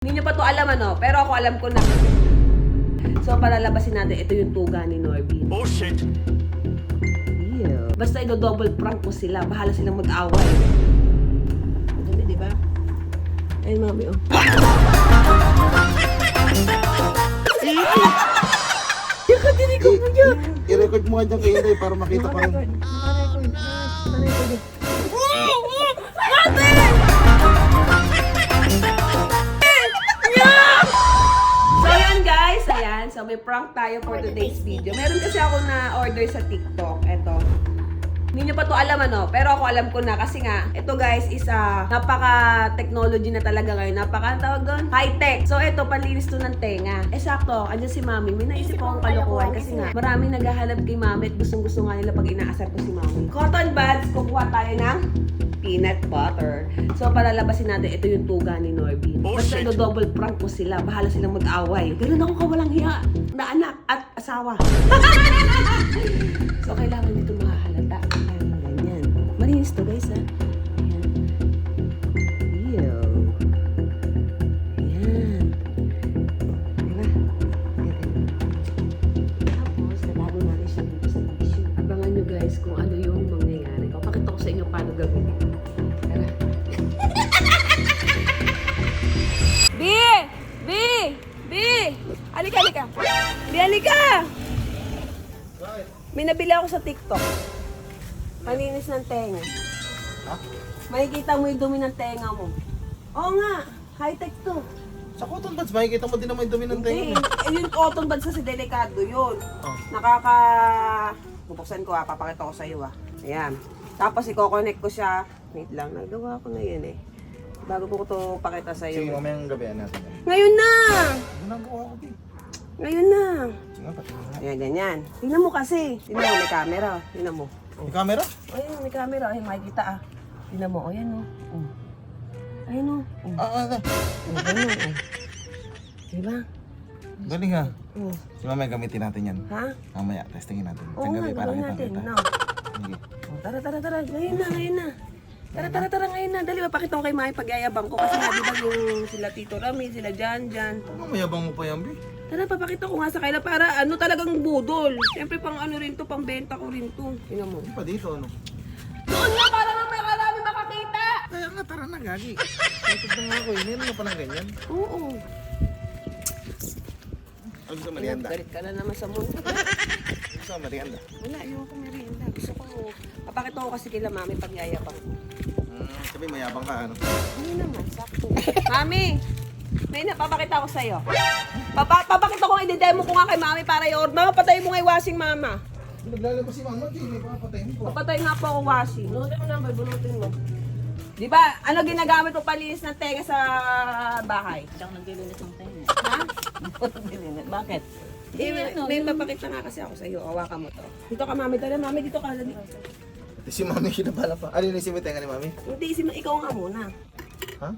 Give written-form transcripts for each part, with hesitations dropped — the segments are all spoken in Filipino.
Hindi nyo pa to alam ano, pero ako alam ko na. So, palalabasin natin, ito yung tuga ni Norbin. Oh shit! Yeah. Basta double prank ko sila, bahala silang mag-away. Dali, di ba? Ay, mami, oh. Yung kadiri ko mo niya. I-record mo ka dyan kay Inday para makita ko yun. So may prank tayo for today's video. Meron kasi ako na order sa TikTok. Eto. Hindi nyo pa to alam ano, pero ako alam ko na kasi nga, ito guys is napaka-technology na talaga ngayon. Tawag doon? High-tech. So ito, panlinis to ng tenga. Sakto, andyan si Mami. May naisip akong kalokohan kasi nga, maraming naghahanap kay Mami at gustong-gusto nga nila pag inaasar ko si Mami. Cotton buds, kukuha tayo ng peanut butter. So, palalabasin natin, ito yung tuga ni Norbin. Oh, basta shit. double prank ko sila, bahala silang mag-away. Ganun ako kawalang hiya na anak at asawa. So, kailangan dito makahalata. Ganyan. Malinis to guys, ha? Ayan. Ew. Ayan. Diba? Tapos, nalago natin siya dito sa tissue. Abangan nyo guys kung ano yung mangyayari. Papakita ko sa inyo paano gawin. Tara. B! B! B! Halika, halika. B, halika! May nabili ako sa TikTok. Paninis ng tenga. Ha? Makikita mo yung dumi ng tenga mo. Oo nga, high-tech to. Sa cotton buds, makikita mo din naman yung dumi ng tenga. Yung cotton buds kasi delikado yun. Oh. Bubuksan ko papakita ko sa iyo Ayan. Tapos i-connect ko siya. Wait lang, nagawa ko na yun Bago ko ito pakita sa Sige, iyo. mamayang gabi natin yan. Ngayon na! Ginagawa ko din. Ngayon na! Sige nga, pati nga. Ayan, ganyan. Tingnan mo kasi. Tingnan mo, may camera. Tingnan mo. May camera? Ayun, may camera. Ayun, makikita Tingnan mo. Ayan Ayun Ayun Diba? Galing ha. Oh. Si mamaya gamitin natin yan. Ha? Mamaya, testingin natin. Oo nga, gawin natin. No. Sige. Tara. Ngayon na. Tara, ngayon na. Dali, mapakita ko kay Mami pagyayabang ko. Kasi nga, di ba yung sila Tito Rami, sila Jan. Mayabang mo pa yan, Bi. Tara, papakita ko nga sa kanila para talagang budol. Siyempre, pang rin to, pang benta ko rin to. Tingnan mo. Hindi pa dito, ano? Doon na, para naman marami makakita. Kaya nga, tara na, gagi. Tutod na nga ako, meron na pa ng ganyan. Oo. Ano gusto merienda? Galit ka na naman sa mundo. Gusto merienda? Wala, ayoko merienda. Gusto ko, papakita ko kasi kila Mami pagyayabang ko. Sabi, mayabang ka, ano? Hindi naman, sakto. Mami! May napapakita ko sa'yo. Papakita ko, i-demo ko nga kay Mami para i-order. Mama, patayin mo nga yung washing, Mama. Naglalabas si Mama, hindi pa papatayin ko. Papatay nga po ako washing. Bunutin mo na, bunutin mo. Di ba, ano ginagamit mo palinis ng tenga sa bahay? Hindi ako naglilinis ng tenga. Ha? Bakit? May papakita nga kasi ako sa'yo. Hawakan mo to. Dito ka, Mami. Dali, Mami, dito ka. Dali. Si Mami, kinabala pa. Ano yung isimin tenga ni Mami? Hindi, ikaw nga muna. Ha?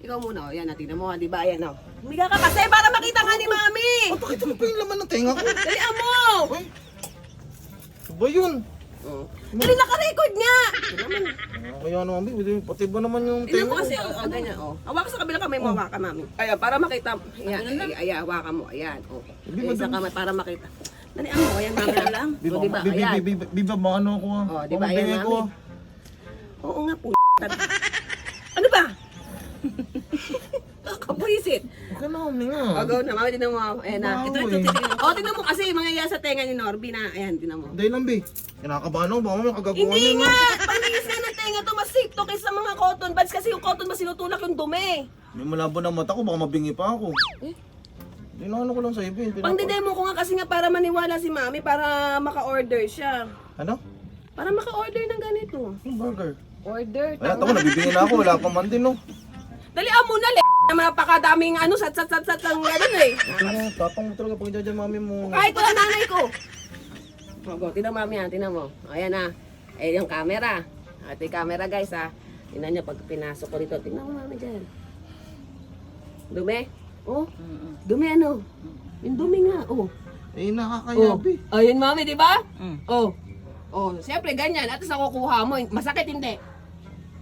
Ikaw muna, o. Yan, natin mo, di ba? Ayan, o. Humiga ka kasi para makita nga ni Mami. Oh, pakita mo pa yung laman ng tenga ko. Dalian mo! Uy! Ano ba yun? Dali, naka-record nga! Ito naman. Kaya naman, Bi, pati ba naman yung Tingnan tenga mo ko? kasi, o, ganyan, o. Hawakan sa kabila kamay mo, hawakan, Mami. Ayan, para makita mo. Ayan, ayan, hawakan mo. Ayan, o. Ayan, sa kamay, para makita. Dalian mo, ayan, Mami. lang. O, di ba? Ayan. Biba, baka ano ako ah. O, di ba? Ayan, Baka Mami. ko ah. Oo nga, po. Ano ba? Kapuisit. Huwag ka na, huminga. Agaw na, Mami, tingnan mo. Ayan na. Wow, Ito, tingnan mo. O, tingnan mo kasi, mangyayari sa tenga ni Norby na. Ayan, tingnan mo. Dahil lang, Bi. Kinakabahan ako, baka may kagagawa Hindi niya, no? nga! Panilis nga ng tenga to, mas safe to kaysa mga cotton buds kasi yung cotton buds sinutulak yung dumi. May malabo ng mata ko, baka mabingi pa ako. Dinano ko lang sa ibin. Pang-demo ko nga kasi nga para maniwala si Mami para maka-order siya. Ano? Para maka-order ng ganito. Yung burger. Order. Wala, tama, nabibingin na ako. Wala pa man din, no? Dalian mo na, naman napakadaming sat ang ganun eh. Ito na, tapang mo talaga pag dyan mami mo. Kahit wala nanay ko. Go, tingnan Mami yan, tingnan mo. Ayan na. Ayan yung camera. Ito yung camera guys ha. Tingnan nyo pag pinasok ko dito. Tingnan mo Mami dyan. Dumi? Oh, dumi ano? Yung dumi nga, oh. Eh, nakakayabi. Ayun Mami, di ba? Mm. Oh. Oh, siyempre ganyan. At sa kukuha mo, masakit hindi.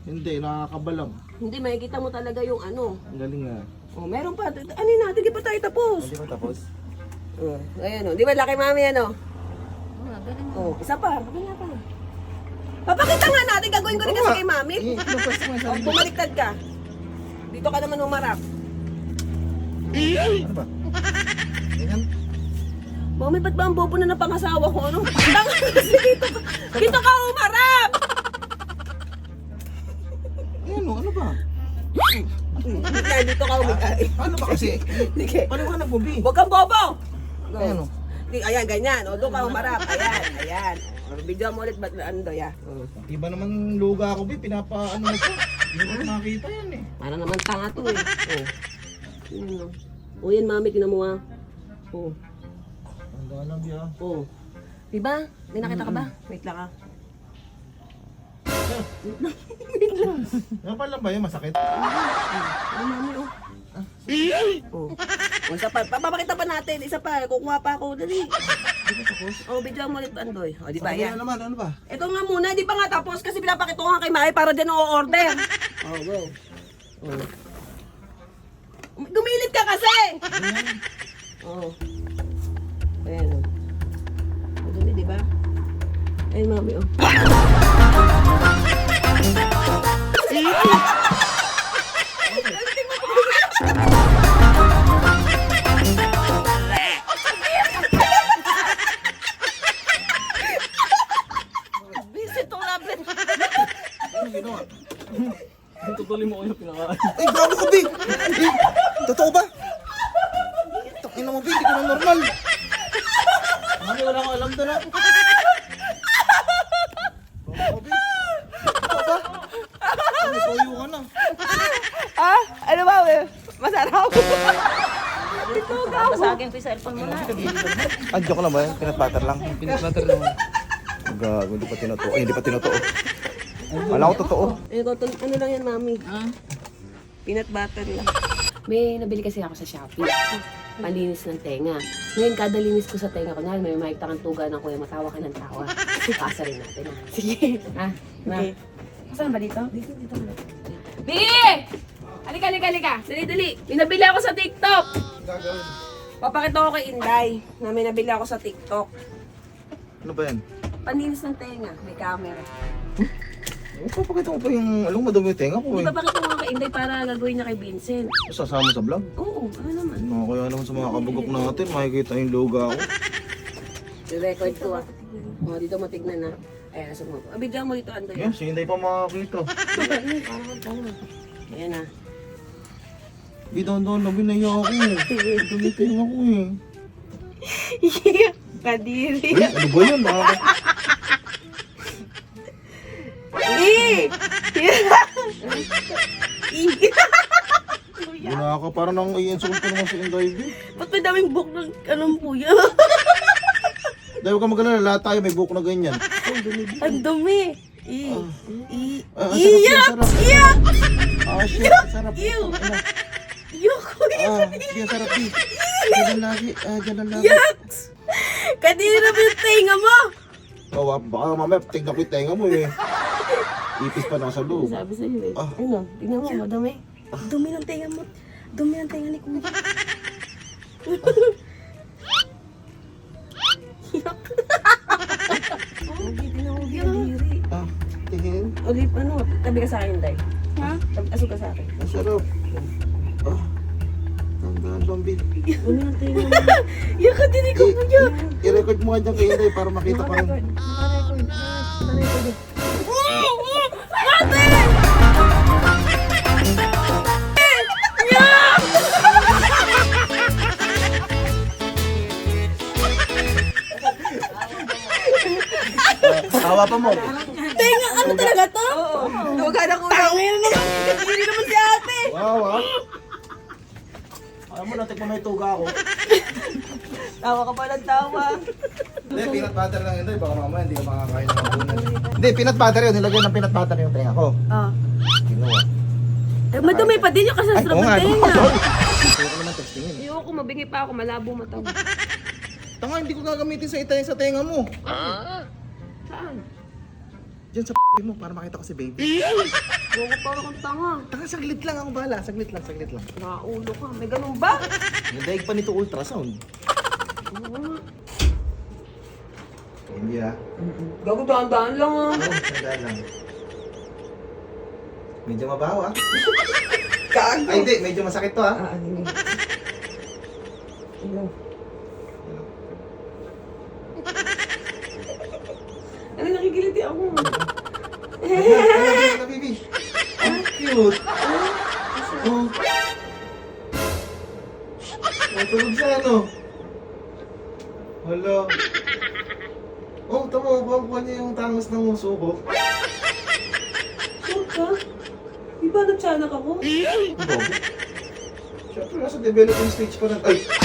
Hindi, nakakabalam. Hindi, makikita mo talaga yung ano. Ang galing nga. Oh, meron pa. Ano natin? Di pa tayo tapos. Hindi pa tapos? Oh, ayan oh. Di ba laki mami ano? Oo, galing mo. Oh, isa pa. Wala pa. Papakita nga natin. Gagawin ko rin kasi kay mami. Pinapwesto mo yung Oh, sarili. bumaliktad ka. Dito ka naman humarap. Ano ba? Ganyan? Mami, ba't ba ang bobo na napangasawa ko? Ano? Tanga kasi dito ka. Dito ka humarap! Ano? Ano ba? Hindi dito ka humigay. Ano ba kasi? Sige. Paliwanag mo, B. Huwag kang bobo! Go. Ano? Ayan, ganyan. O, doon ka humarap. Ayan. O, video mo ulit. Ba't ano daw, ya? Iba naman luga ako, B. Pinapaano mo ko. Hindi ko nakita yan eh. Para naman tanga to eh. O. O, yan mami, tinan mo ah. O. Tanda lang, B ah. O. Diba? May nakita ka ba? Wait lang ah. Ano pa lang ba yun? Masakit? Ay, mami, oh. Oh. Oh, isa pa. Papakita pa natin. Isa pa. Kukuha pa ako. Dali. Oh, video mo ulit, Andoy. Oh, di ba yan? Ano naman? Ano ba? Ito nga muna. Di pa nga tapos kasi pinapakita ko nga kay Mai para dyan o-order. Oh, go. Oh. Gumilit ka kasi! Oh. Ayan, oh. Oh, dali, di ba? Ayun, mami, oh. Visit to lapit. Ano ginawa? Tutuloy mo ko yung pinakain. Ay, gago ka, B! Totoo ba? Takin mo, B. Hindi ko na normal. Mami, wala akong alam doon ah. Gago ka, B. Totoo ba? Ano, toyo ka na. Ah, ano ba, masarap. Ito, gaw. Basagin ko yung cellphone mo na. Ah, joke lang ba yan? Peanut butter lang. Peanut butter lang. Gago, hindi pa tinutuo. Ay, hindi pa tinutuo. Wala ko totoo. Ano lang yan, mami? Ah, Peanut butter lang. May nabili kasi ako sa Shopee. Panlinis ng tenga. Ngayon, kada linis ko sa tenga ko, may maiktakang tuga ng kuya, matawa ka ng tawa. Pasa rin natin. Sige. Ha? Ma? Okay. Saan ba dito? Dito. Bili! Halika. Dali. May nabili ako sa TikTok. Papakita ko kay Inday na may nabili ako sa TikTok. Ano ba yan? Panlinis ng tenga. May camera. Papakita ko pa yung, alam mo, madumi yung tenga ko Hindi eh. papakita ko nga kay Inday para gagawin niya kay Vincent. Sasama sa vlog? Oo, ano naman. No, kaya naman sa mga kabugok natin, makikita yung logo ako. I-record ko ah. O, dito mo tignan na. Ayan, nasa mo. Abidyan mo dito, Andoy. Yan, si Hinday pa makakita. Ayan na. Di doon, nabinaya ako. Dumiting ako eh. Kadiri. Ay, ano ba yun? Gina ka, parang nang i-insult ko naman si Hinday. Ba't may daming book ng anong puya? Dahil huwag ka magalala, lahat tayo may buhok na ganyan. Ang dumi. Iyak! Iyak! Ah, shit, sarap. Ew! Ano? Yoko. Sige, sarap eh. Ganun lagi, ganun lagi. Yaks! Kadiri na ba yung tenga mo? Oh, baka mamaya tignan ko yung tenga mo eh. Ipis pa nasa loob. Sabi sa'yo eh. Ah. Ano? Tingnan mo, madumi. Dumi ng tenga mo. Dumi ng tenga ni Kuya. Yak. Huwag tingnan mo, kadiri. Ah, tingin. Ulit, ano? Tabi ka sa akin, Day. Ha? Asog ka sa akin. Ang sarap. Ah, tandaan lang, Bill. Dumi ng tenga mo. Yak, kadiri ko po yan. I-record mo nga dyan kay Hinday para makita pa yun. Naka-record. Naka-record eh. Tawa pa mo. Tenga, ano talaga to? Oo. Tawag na ko. Tangin naman. Hindi naman si ate. Wow, ah. Alam mo, natik pa may tuga ako. Tawa ka pa ng tawa. Hindi, peanut butter lang yun. Baka mamaya hindi ka makakain ng mabunan. Hindi, peanut butter yun. Nilagyan ng peanut butter yung tenga ko. Ah. Ginawa. Eh, madumi pa din yung kasasarap oo ng nga. tenga. Hindi ko naman testingin. Ayoko, mabingi pa ako. Malabo mata mo. Tanga, hindi ko gagamitin sa itay sa tenga mo. Saan? dyan sa mo para makita ko si baby. Buko pa akong tanga. Taka, saglit lang ako bahala. Saglit lang. Nakaulo ka. May ganun ba? Nadaig pa nito ultrasound. Hindi ah. Gago, daan-daan lang ah. Oo, sandaan lang. Medyo mabaho ah. Gago. Ay, hindi. Medyo masakit to ah. Ano, nakikiliti ako. Ano na, baby? Ang cute. Oh. Tulog siya, ano? Hala. Oh, tama. Kuha niya yung tangos ng uso ko. Sure ka? Di ba nagtiyanak ako? Ang bago. Siyempre, nasa developing stage pa lang. Ay!